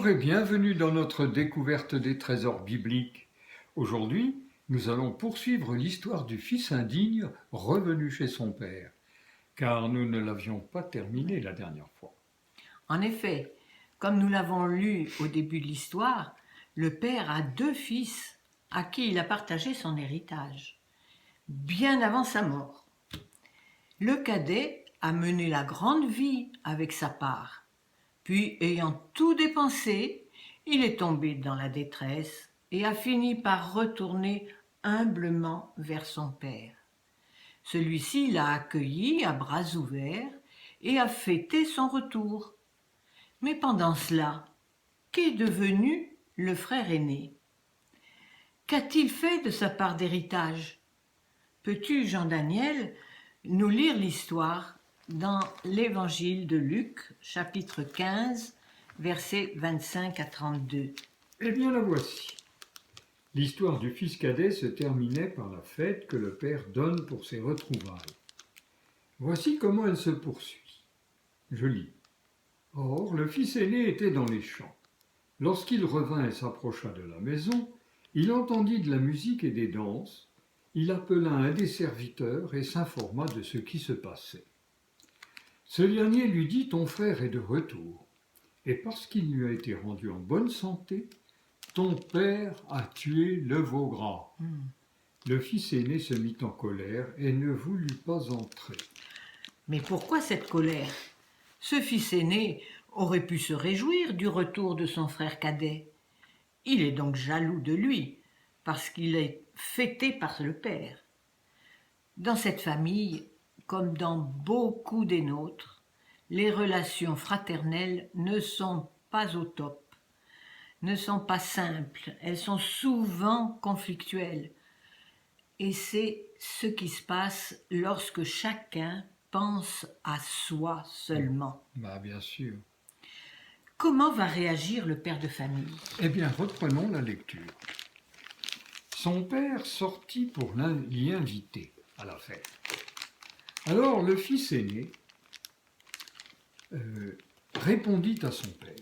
Bonjour et bienvenue dans notre découverte des trésors bibliques. Aujourd'hui, nous allons poursuivre l'histoire du fils indigne revenu chez son père, car nous ne l'avions pas terminé la dernière fois. En effet, comme nous l'avons lu au début de l'histoire, le père a 2 fils à qui il a partagé son héritage, bien avant sa mort. Le cadet a mené la grande vie avec sa part, puis ayant tout dépensé, il est tombé dans la détresse et a fini par retourner humblement vers son père. Celui-ci l'a accueilli à bras ouverts et a fêté son retour. Mais pendant cela, qu'est devenu le frère aîné? Qu'a-t-il fait de sa part d'héritage? Peux-tu, Jean-Daniel, nous lire l'histoire dans l'évangile de Luc, chapitre 15, versets 25 à 32? Eh bien la voici. L'histoire du fils cadet se terminait par la fête que le père donne pour ses retrouvailles. Voici comment elle se poursuit. Je lis. Or, le fils aîné était dans les champs. Lorsqu'il revint et s'approcha de la maison, il entendit de la musique et des danses. Il appela un des serviteurs et s'informa de ce qui se passait. Ce dernier lui dit « Ton frère est de retour, et parce qu'il lui a été rendu en bonne santé, ton père a tué le veau gras. » Le fils aîné se mit en colère et ne voulut pas entrer. Mais pourquoi cette colère? Ce fils aîné aurait pu se réjouir du retour de son frère cadet. Il est donc jaloux de lui, parce qu'il est fêté par le père. Dans cette famille, comme dans beaucoup des nôtres, les relations fraternelles ne sont pas au top, ne sont pas simples, elles sont souvent conflictuelles. Et c'est ce qui se passe lorsque chacun pense à soi seulement. Bien sûr. Comment va réagir le père de famille? Eh bien, reprenons la lecture. Son père sortit pour l'y inviter à la fête. Alors le fils aîné répondit à son père.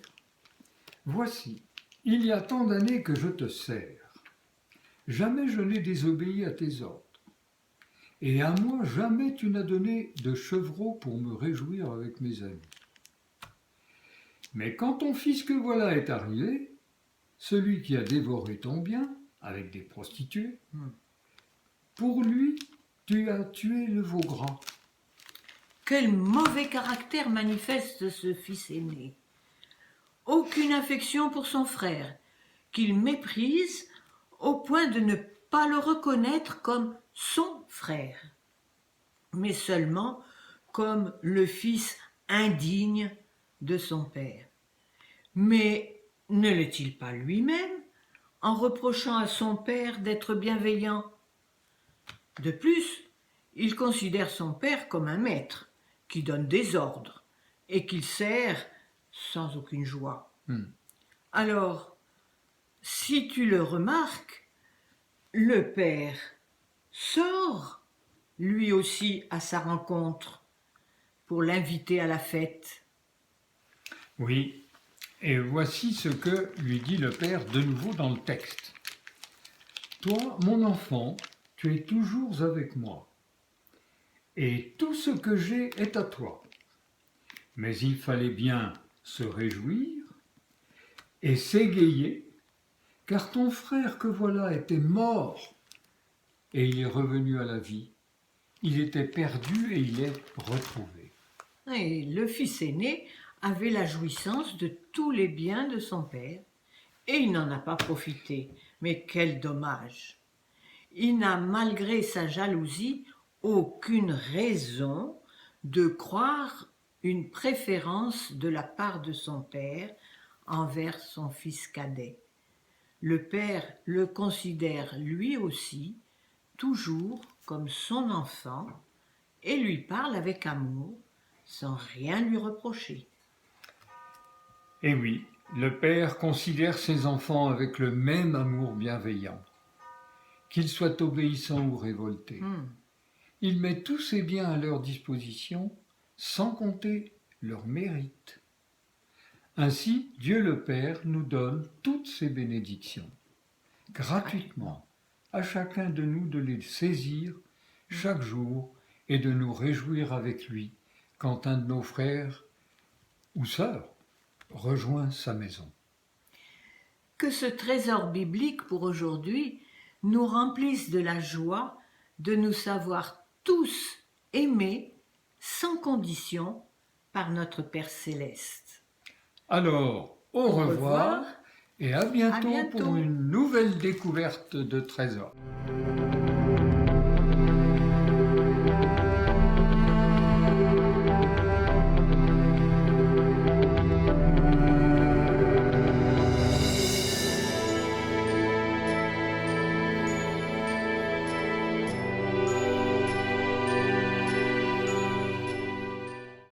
« Voici, il y a tant d'années que je te sers. Jamais je n'ai désobéi à tes ordres. Et à moi, jamais tu n'as donné de chevreau pour me réjouir avec mes amis. Mais quand ton fils que voilà est arrivé, celui qui a dévoré ton bien avec des prostituées, pour lui, tu as tué le veau gras. » Quel mauvais caractère manifeste ce fils aîné. Aucune affection pour son frère, qu'il méprise au point de ne pas le reconnaître comme son frère, mais seulement comme le fils indigne de son père. Mais ne l'est-il pas lui-même en reprochant à son père d'être bienveillant? De plus, il considère son père comme un maître qui donne des ordres et qu'il sert sans aucune joie. Alors, si tu le remarques, le père sort lui aussi à sa rencontre pour l'inviter à la fête. Oui, et voici ce que lui dit le père de nouveau dans le texte. « Toi, mon enfant, tu es toujours avec moi, et tout ce que j'ai est à toi. Mais il fallait bien se réjouir et s'égayer, car ton frère que voilà était mort, et il est revenu à la vie. Il était perdu et il est retrouvé. » Et le fils aîné avait la jouissance de tous les biens de son père, et il n'en a pas profité. Mais quel dommage! Il n'a, malgré sa jalousie, aucune raison de croire une préférence de la part de son père envers son fils cadet. Le père le considère lui aussi toujours comme son enfant et lui parle avec amour sans rien lui reprocher. Et oui, le père considère ses enfants avec le même amour bienveillant, qu'ils soient obéissants ou révoltés. Il met tous ses biens à leur disposition sans compter leur mérite. Ainsi, Dieu le Père nous donne toutes ces bénédictions, gratuitement, à chacun de nous de les saisir chaque jour et de nous réjouir avec lui quand un de nos frères ou sœurs rejoint sa maison. Que ce trésor biblique pour aujourd'hui nous remplisse de la joie de nous savoir tous aimés sans condition par notre Père céleste. Alors, au revoir et à bientôt bientôt. pour une nouvelle découverte de trésors.